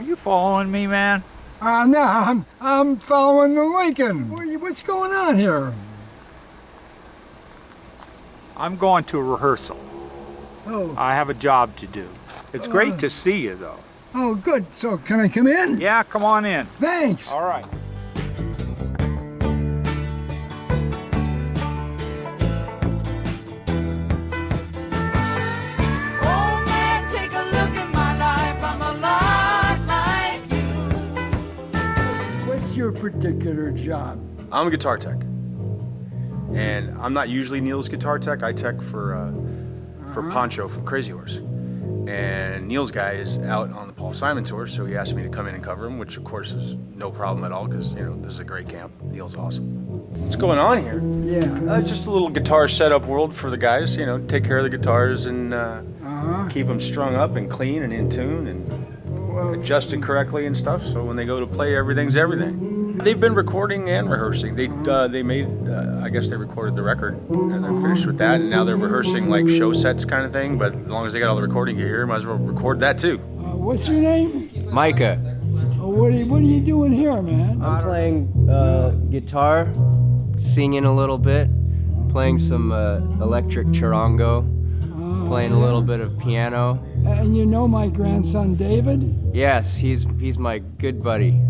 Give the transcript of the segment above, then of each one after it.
you following me, man? No, I'm following the Lincoln. What's going on here? I'm going to a rehearsal. Oh. I have a job to do. It's great to see you, though. Oh, good. So can I come in? Yeah, come on in. Thanks. All right. What's your particular job? I'm a guitar tech, and I'm not usually Neil's guitar tech. I tech for Poncho from Crazy Horse, and Neil's guy is out on the Paul Simon tour, so he asked me to come in and cover him, which of course is no problem at all because this is a great camp. Neil's awesome. What's going on here? Yeah. Just a little guitar setup world for the guys. Take care of the guitars and keep them strung up and clean and in tune and adjusted correctly and stuff. So when they go to play, everything's everything. They've been recording and rehearsing. They made, I guess they recorded the record, and they're finished with that, and now they're rehearsing like show sets kind of thing, but as long as they got all the recording gear here, might as well record that too. What's your name? MICAH. Oh, what are you doing here, man? I'm playing guitar, singing a little bit, playing some electric charango, playing a little bit of piano. And you know my grandson, David? Yes, he's my good buddy,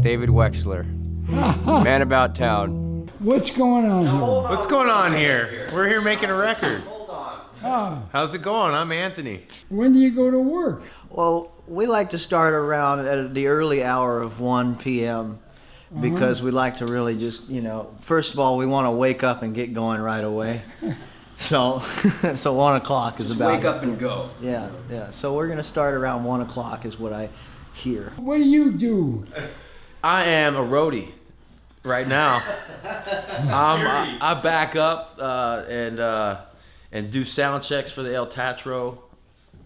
David Wexler, man about town. What's going on here? What's going on here? We're here making a record. Ah, How's it going? I'm Anthony. when do you go to work? Well, we like to start around at the early hour of 1 p.m. because we like to really just, first of all, we want to wake up and get going right away. So 1 o'clock is about. Wake up and go. Yeah. So we're gonna start around 1 o'clock is what I hear. What do you do? I am a roadie right now. I back up and do sound checks for the El Teatro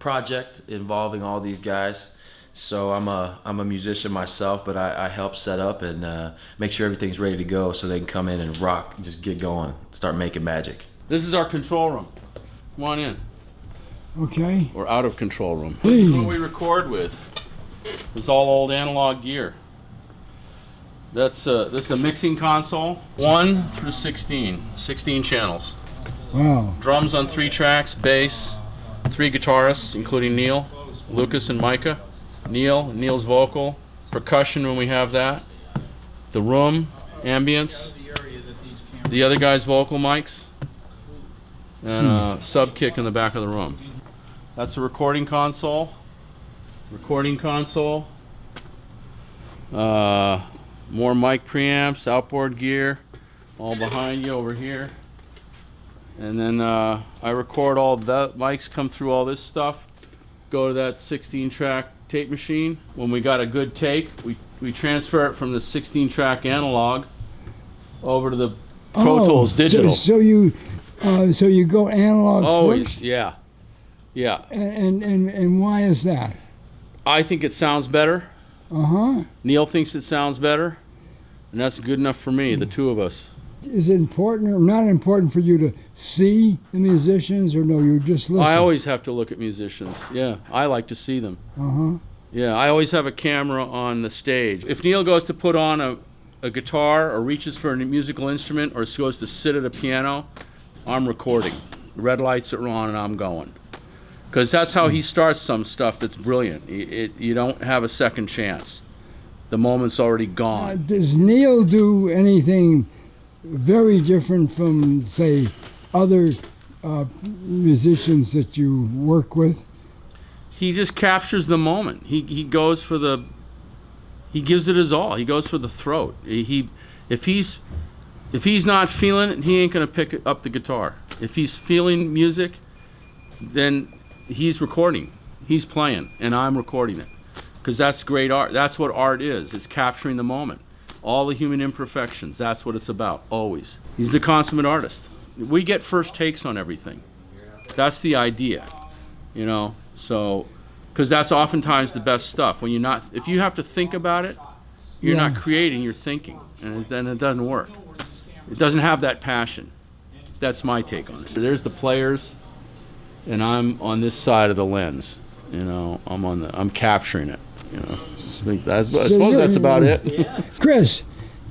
project involving all these guys. So I'm a musician myself, but I help set up and make sure everything's ready to go so they can come in and rock, and just get going, start making magic. This is our control room. Come on in. Okay. Or out of control room. This is what we record with. It's all old analog gear. This is a mixing console. 1 through 16 channels. Wow. Drums on 3 tracks, bass, 3 guitarists, including Neil, Lucas, and MICAH. Neil's vocal, percussion when we have that. The room, ambience, the other guy's vocal mics, and sub kick in the back of the room. That's a recording console. More mic preamps, outboard gear, all behind you over here. And then I record all the mics, come through all this stuff, go to that 16-track tape machine. When we got a good take, we transfer it from the 16-track analog over to the Pro Tools digital. So you go analog Always, first? yeah. And why is that? I think it sounds better. Neil thinks it sounds better, and that's good enough for me, the two of us. Is it important or not important for you to see the musicians, or no, you just listen? I always have to look at musicians. Yeah, I like to see them. Yeah, I always have a camera on the stage. If Neil goes to put on a guitar or reaches for a musical instrument or goes to sit at a piano, I'm recording. The red lights are on and I'm going. Because that's how he starts some stuff that's brilliant. You don't have a second chance. The moment's already gone. Does Neil do anything very different from, say, other musicians that you work with? He just captures the moment. He goes for he gives it his all. He goes for the throat. If he's not feeling it, he ain't gonna pick up the guitar. If he's feeling music, then he's recording, he's playing, and I'm recording it. Because that's great art. That's what art is. It's capturing the moment. All the human imperfections, that's what it's about, always. He's the consummate artist. We get first takes on everything. That's the idea, so, because that's oftentimes the best stuff. If you have to think about it, you're not creating, you're thinking, and then it doesn't work. It doesn't have that passion. That's my take on it. There's the players, and I'm on this side of the lens. I'm capturing it. You know, I suppose that's about it. Chris,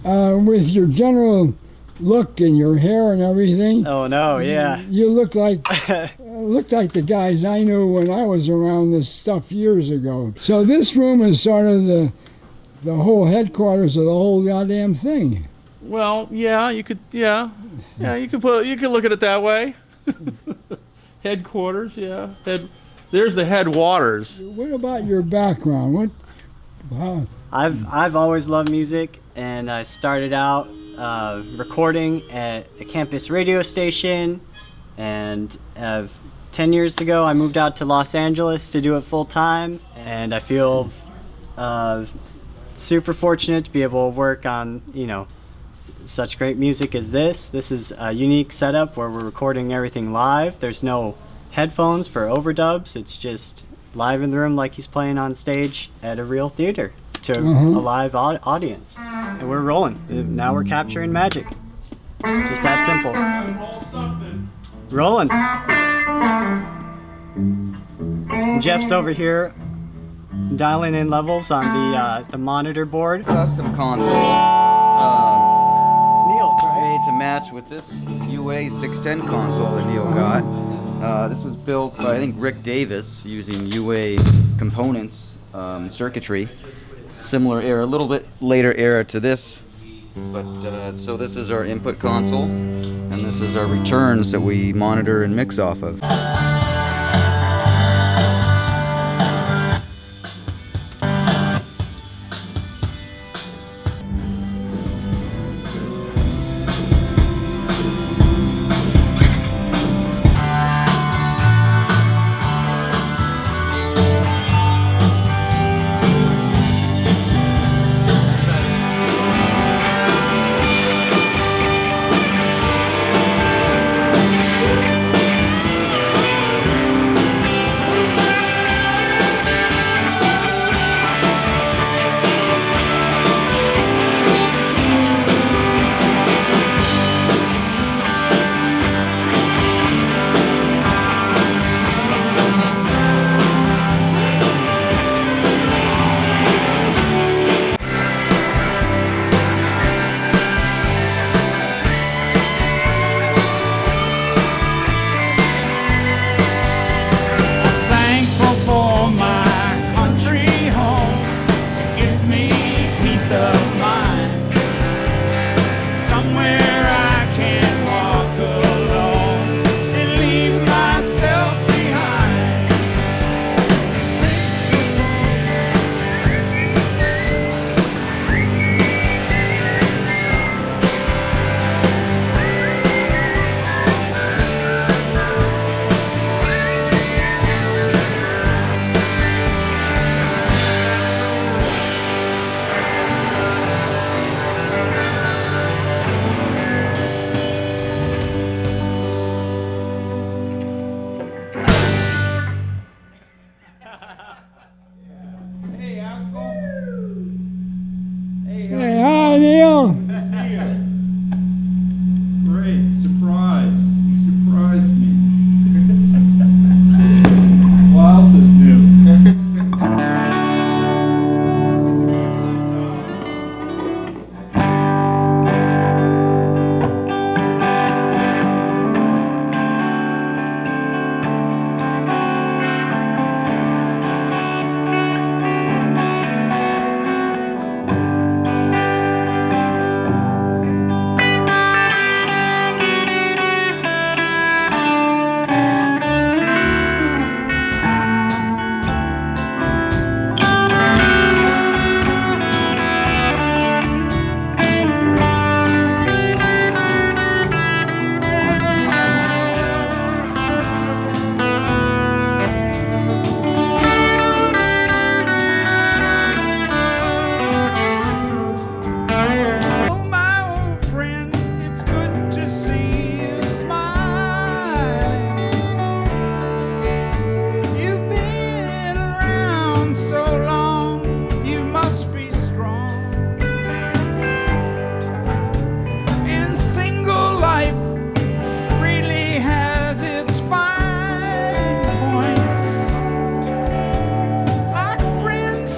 with your general look and your hair and everything, Oh no, yeah. you look like the guys I knew when I was around this stuff years ago. So this room is sort of the whole headquarters of the whole goddamn thing. Well, yeah, you could you could look at it that way. Headquarters, yeah. There's the headwaters. What about your background? I've always loved music, and I started out recording at a campus radio station, and 10 years ago I moved out to Los Angeles to do it full time, and I feel super fortunate to be able to work on, you know, such great music as this. This is a unique setup where we're recording everything live. There's no headphones for overdubs. It's just live in the room like he's playing on stage at a real theater to a live audience. And we're rolling. Now we're capturing magic. Just that simple. Rolling. Jeff's over here dialing in levels on the monitor board. Custom console. It's Neil's, right? Made to match with this UA 610 console that Neil got. This was built by, I think, Rick Davis using UA components, circuitry. Similar era, a little bit later era to this. But so this is our input console, and this is our returns that we monitor and mix off of.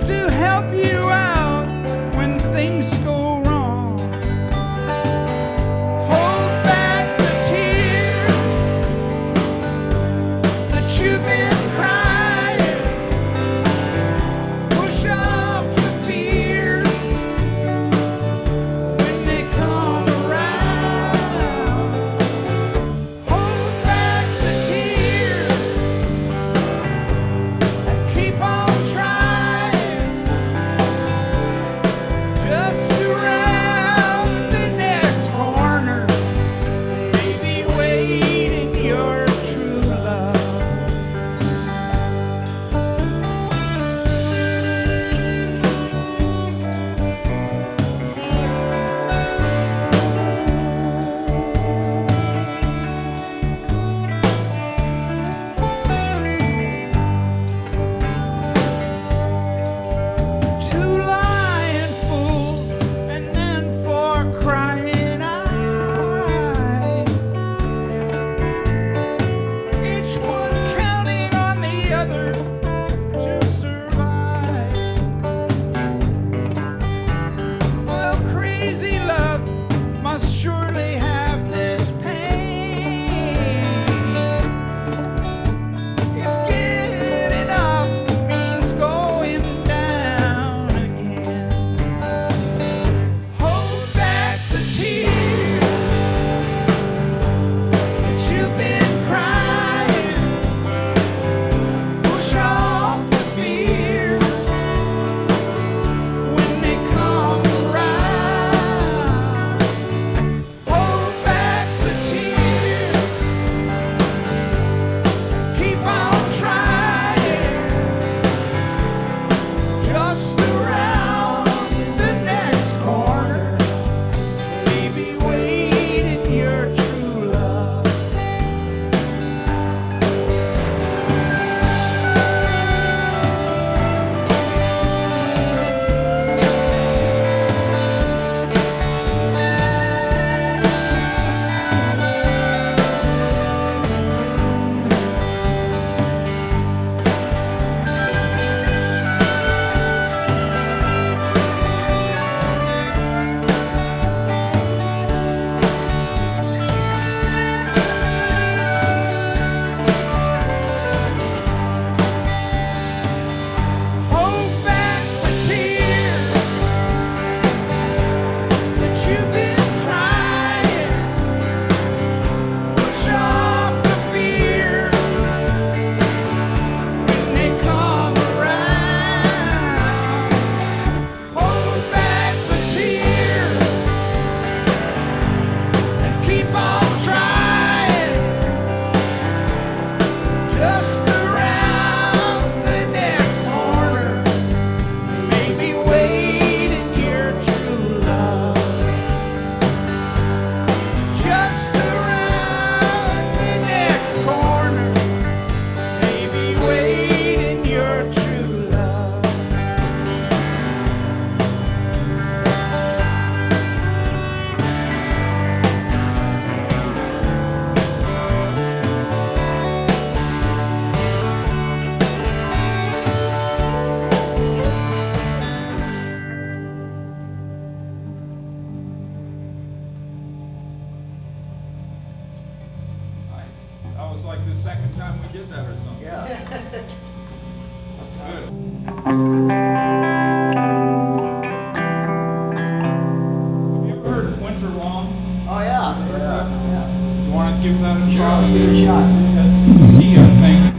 just to help you out when things go wrong. Hold back the tears that you've been crying. Push off the fears when they come around. Hold back the tears and keep on trying. Just around the next corner, maybe waiting your true love. Two lying fools, and then four crying eyes. Each one counting on the other to survive. Well, crazy love must surely have this pain. If getting up means going down again, hold back the tears that you've been crying. Push off the fears when they come around. Hold back the tears, keep on trying. Just around the next corner, maybe waiting your true love. Hold back the tears that you've been crying. Push off the fears when they come around. Hold back the tears and keep on trying. Just around the next corner, maybe waiting your true love. Just around the next corner, maybe waiting your true love. Nice. That was like the second time we did that or something. Yeah. That's good. Have you ever heard Winter Long? Oh yeah. Yeah. Do you want to give that a Sure, shot? let's give it a shot. See ya, thank you.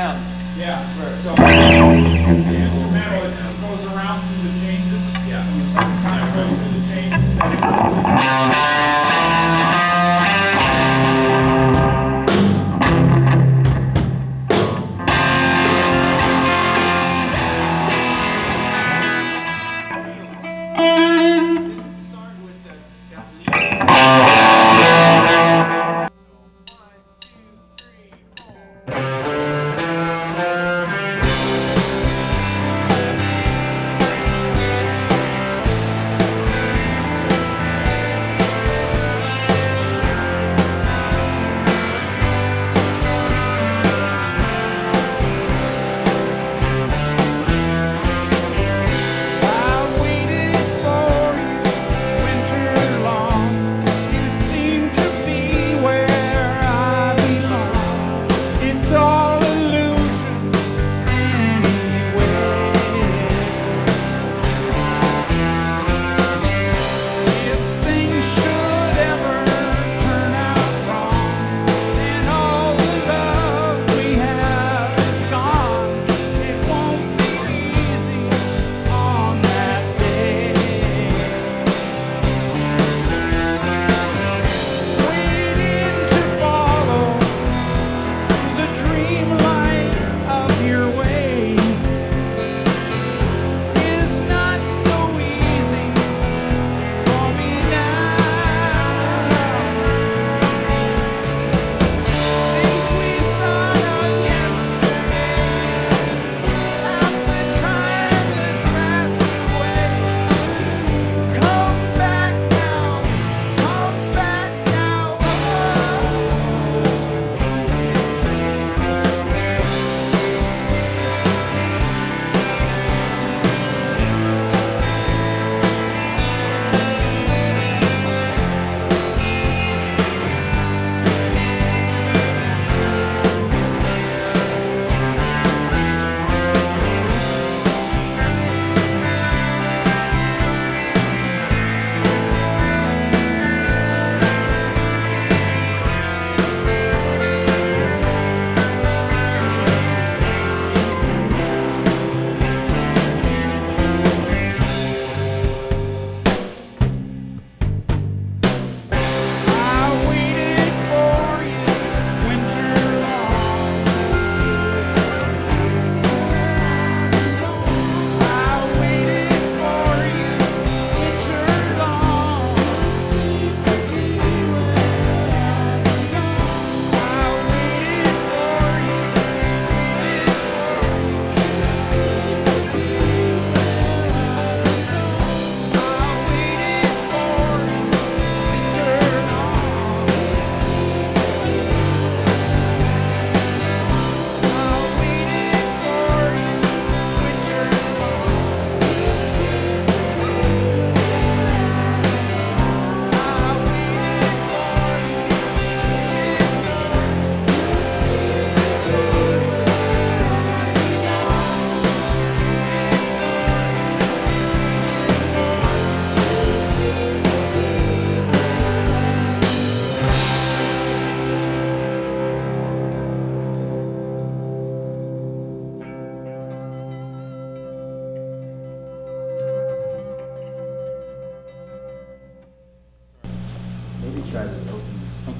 PM. Yeah, so the instrumental, it goes around through the changes. Yeah. And the second time it goes through the changes, then it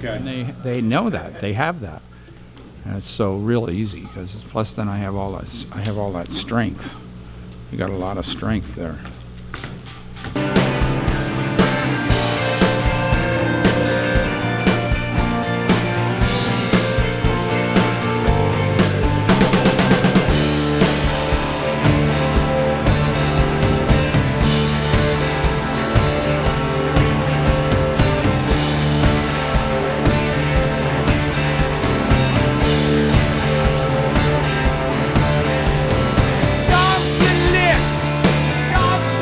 Okay. And they know that. They have that. And it's so real easy because plus then I have all that strength. You got a lot of strength there. Dogs that lick, dogs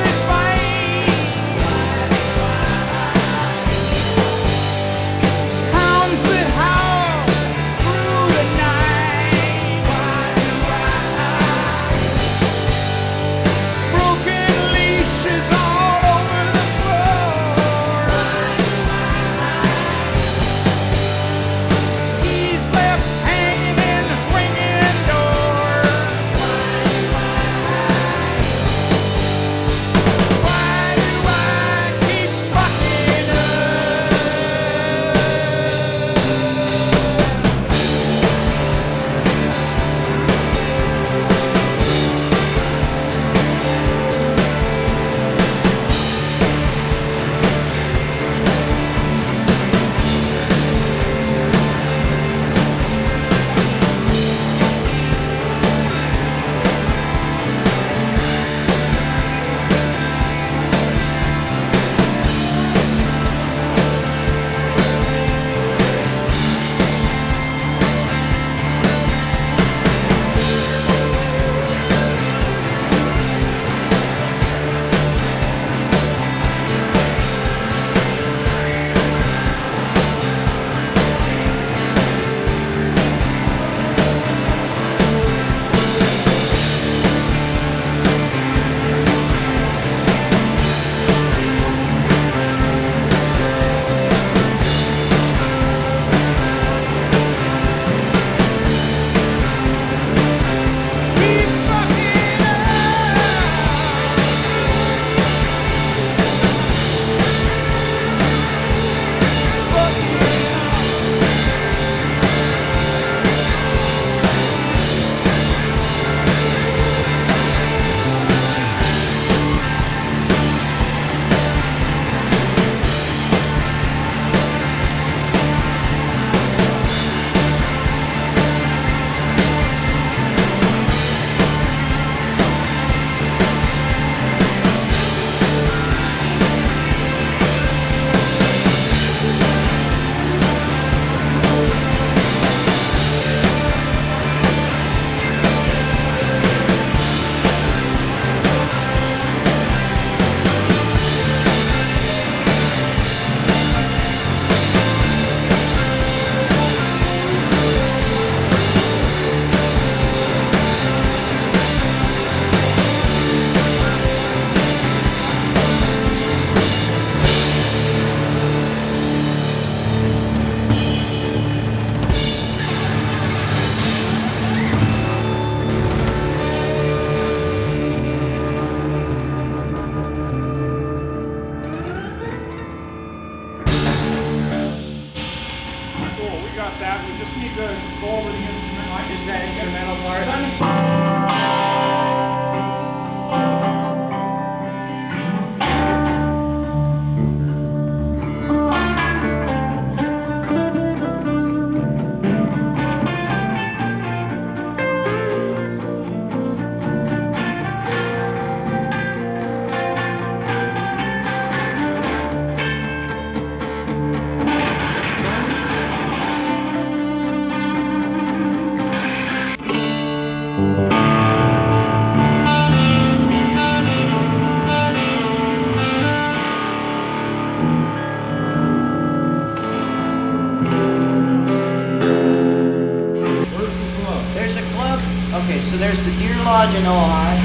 There's a club. Okay, so there's the Deer Lodge in Ojai.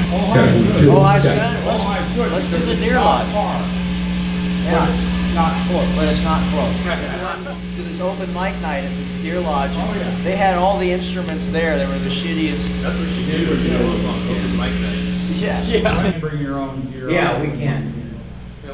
Ojai's good. Let's do the Deer Lodge. Yeah. It's not close. But it's not close. We went to this open mic night at the Deer Lodge. And they had all the instruments there. They were the shittiest. That's what she did when she was on open mic night. Yeah. You can bring your own gear. Yeah, we can.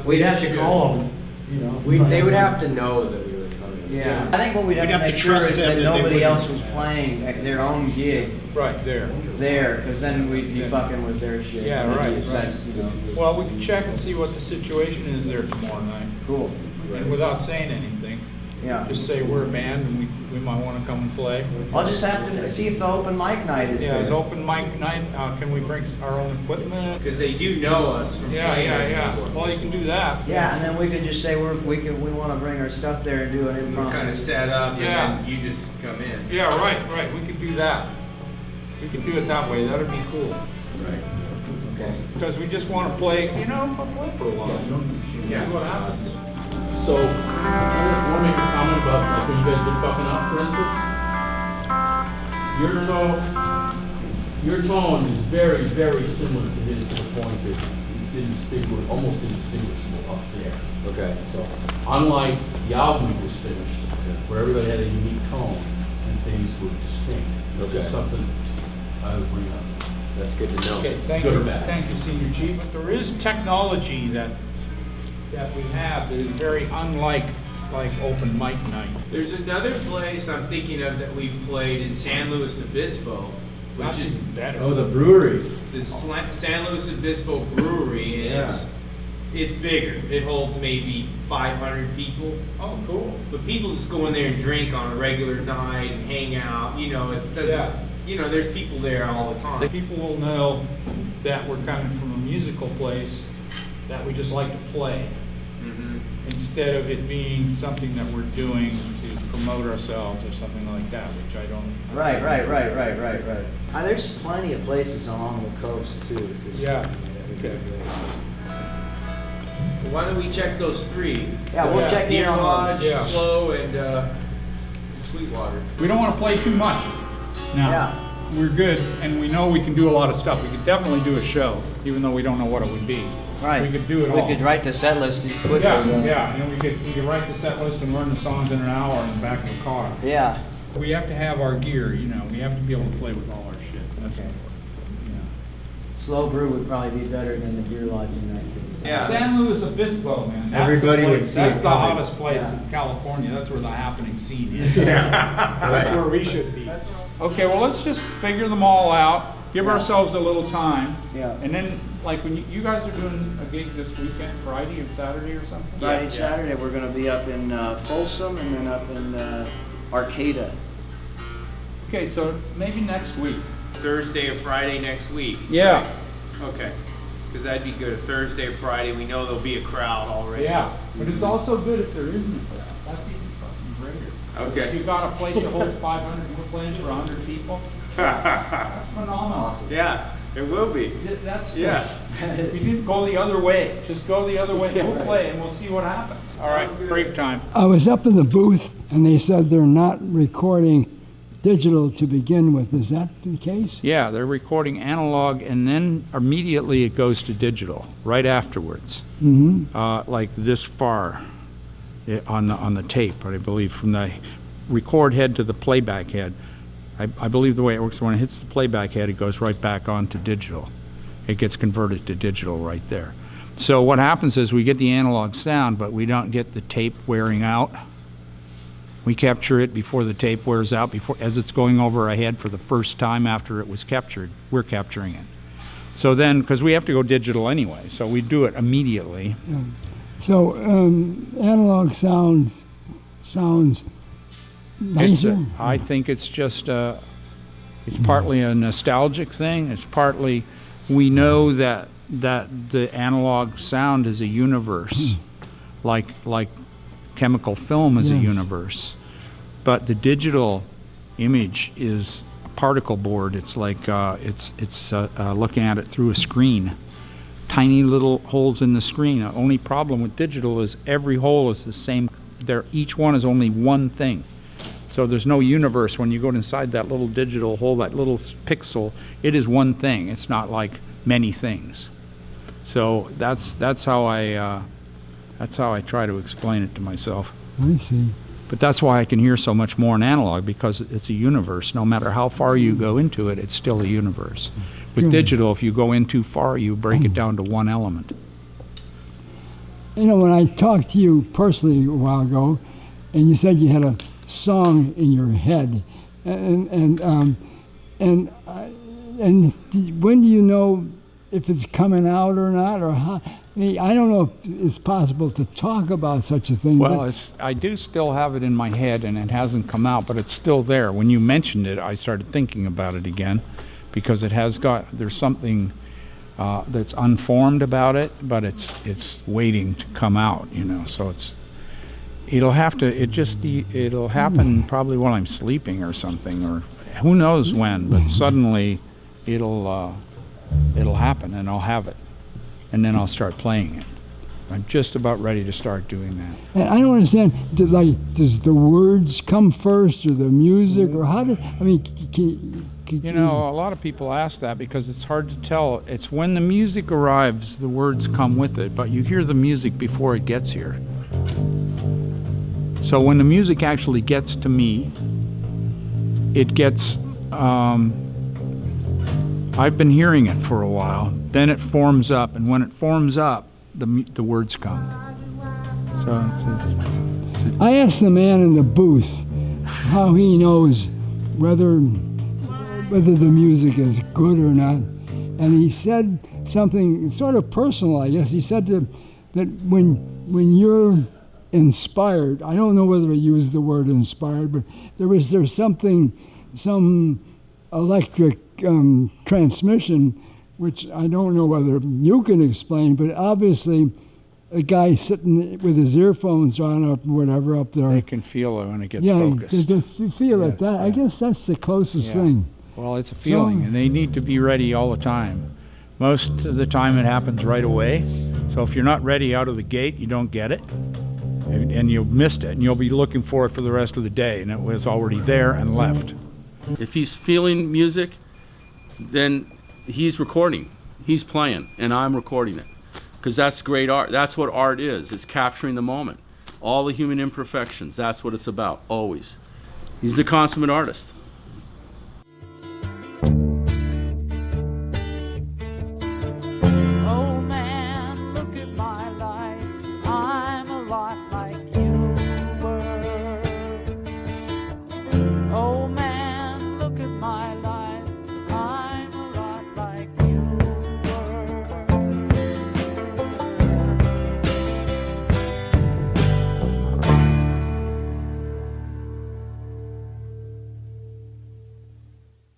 We'd have to call them. You know. They would have to know that we were coming. Yeah. I think what we'd have to make sure is that nobody else was playing at their own gig Right, there. there, because then we'd be fucking with their shit. Yeah, That's right, just- right. that's, you know. Well, we can check and see what the situation is there tomorrow night. Cool. And without saying anything, Yeah. just say we're a band and we might want to come and play. I'll just have to see if the open mic night is Yeah, there. it's open mic night. Can we bring our own equipment? Because they do know us from Yeah, playing yeah, yeah. before. Well, you can do that. Yeah, and then we could just say we want to bring our stuff there and do an We kind impromptu. of set up Yeah. and then you just come in. Yeah, right. We could do that. We could do it that way. That'd be cool. Right. Okay. Because we just want to play, play for a while. Yeah. See what happens. So, I want to make a comment about like when you guys did fucking up, for instance. Your tone is very, very similar to his to the point that it's indistinguishable, almost indistinguishable up there. Okay. So, unlike the album we just finished, where everybody had a unique tone and things were distinct. It's just Okay. something I would bring up. That's good to know. Okay, thank Good or you, bad? thank you, Senior Chief. But there is technology that we have that is very unlike open mic night. There's another place I'm thinking of that we've played in San Luis Obispo, which That's is even better. Oh, the brewery. the San Luis Obispo Brewery, and it's bigger. It holds maybe 500 people. Oh, cool. But people just go in there and drink on a regular night and hang out. You know, it doesn't. Yeah. You know, there's people there all the time. People will know that we're coming from a musical place that we just like to play, Mhm. instead of it being something that we're doing to promote ourselves or something like that, which I don't. Right. There's plenty of places along the coast too. Yeah, okay. Well, why don't we check those three? Yeah, we'll check in Deer on Lodge, them. Yeah. Slow, and Sweetwater. We don't want to play too much. Now, Yeah. we're good, and we know we can do a lot of stuff. We could definitely do a show, even though we don't know what it would be. Right. We could do it all. We could write the set list quickly. Yeah, and we could write the set list and learn the songs in an hour in the back of a car. Yeah. We have to have our gear, we have to be able to play with all our shit. That's Okay. yeah. Slow brew would probably be better than the Deer Lodge in that case. Yeah. San Luis Obispo, man. That's Everybody the would place. see That's it the coming. hottest place Yeah. in California. That's where the happening scene is. That's where we should be. Okay, well, let's just figure them all out. Give Yeah. ourselves a little time. Yeah. And then, like, when you guys are doing a gig this weekend, Friday and Saturday or something? Friday, Saturday, we're gonna be up in Folsom and then up in Arcata. Okay, so maybe next week. Thursday or Friday next week. Yeah. Okay. Because that'd be good. A Thursday or Friday, we know there'll be a crowd already. Yeah, but it's also good if there isn't a crowd. That's even fucking greater. Okay. If you got a place that holds 500, we're playing for 100 people, that's phenomenal. Yeah, it will be. That's, Yeah. You didn't go the other way. Just go the other way. We'll play and we'll see what happens. All right, break time. I was up in the booth and they said they're not recording digital to begin with. Is that the case? Yeah, they're recording analog and then immediately it goes to digital, right afterwards. Mm-hmm. Like this far on the tape, I believe, from the record head to the playback head. I believe the way it works, when it hits the playback head, it goes right back on to digital. It gets converted to digital right there. So what happens is we get the analog sound, but we don't get the tape wearing out. We capture it before the tape wears out, as it's going over our head for the first time after it was captured. We're capturing it. So then, because we have to go digital anyway, so we do it immediately. So analog sound sounds nicer. I think it's just it's partly a nostalgic thing. It's partly we know that the analog sound is a universe, like chemical film is a universe, but the digital image is a particle board. It's like it's looking at it through a screen, tiny little holes in the screen. The only problem with digital is every hole is the same. Each one is only one thing. So there's no universe when you go inside that little digital hole, that little pixel. It is one thing. It's not like many things. So that's how I try to explain it to myself. I see. But that's why I can hear so much more in analog, because it's a universe. No matter how far you go into it, it's still a universe. With digital, if you go in too far, you break it down to one element. You know, when I talked to you personally a while ago, and you said you had a song in your head, and when do you know if it's coming out or not, or how? I mean, I don't know if it's possible to talk about such a thing. Well, I do still have it in my head, and it hasn't come out, but it's still there. When you mentioned it, I started thinking about it again, because there's something that's unformed about it, but it's waiting to come out, you know. So it'll happen probably while I'm sleeping or something, or who knows when, but suddenly it'll happen, and I'll have it, and then I'll start playing it. I'm just about ready to start doing that. And I don't understand, does the words come first, or the music, or how do, I mean, you know, a lot of people ask that because it's hard to tell. It's when the music arrives, the words come with it, but you hear the music before it gets here. So when the music actually gets to me, it gets, I've been hearing it for a while, then it forms up, and when it forms up, the words come. So I asked the man in the booth how he knows whether the music is good or not, and he said something sort of personal, I guess. He said that when you're inspired, I don't know whether he used the word inspired, but there's some electric transmission, which I don't know whether you can explain, but obviously a guy sitting with his earphones on or whatever up there, they can feel it when it gets focused. They feel it. I guess that's the closest thing. Well, it's a feeling, and they need to be ready all the time. Most of the time it happens right away. So if you're not ready out of the gate, you don't get it, and you've missed it, and you'll be looking for it for the rest of the day, and it was already there and left. If he's feeling music, then he's recording, he's playing, and I'm recording it. Because that's great art. That's what art is. It's capturing the moment. All the human imperfections, that's what it's about, always. He's the consummate artist.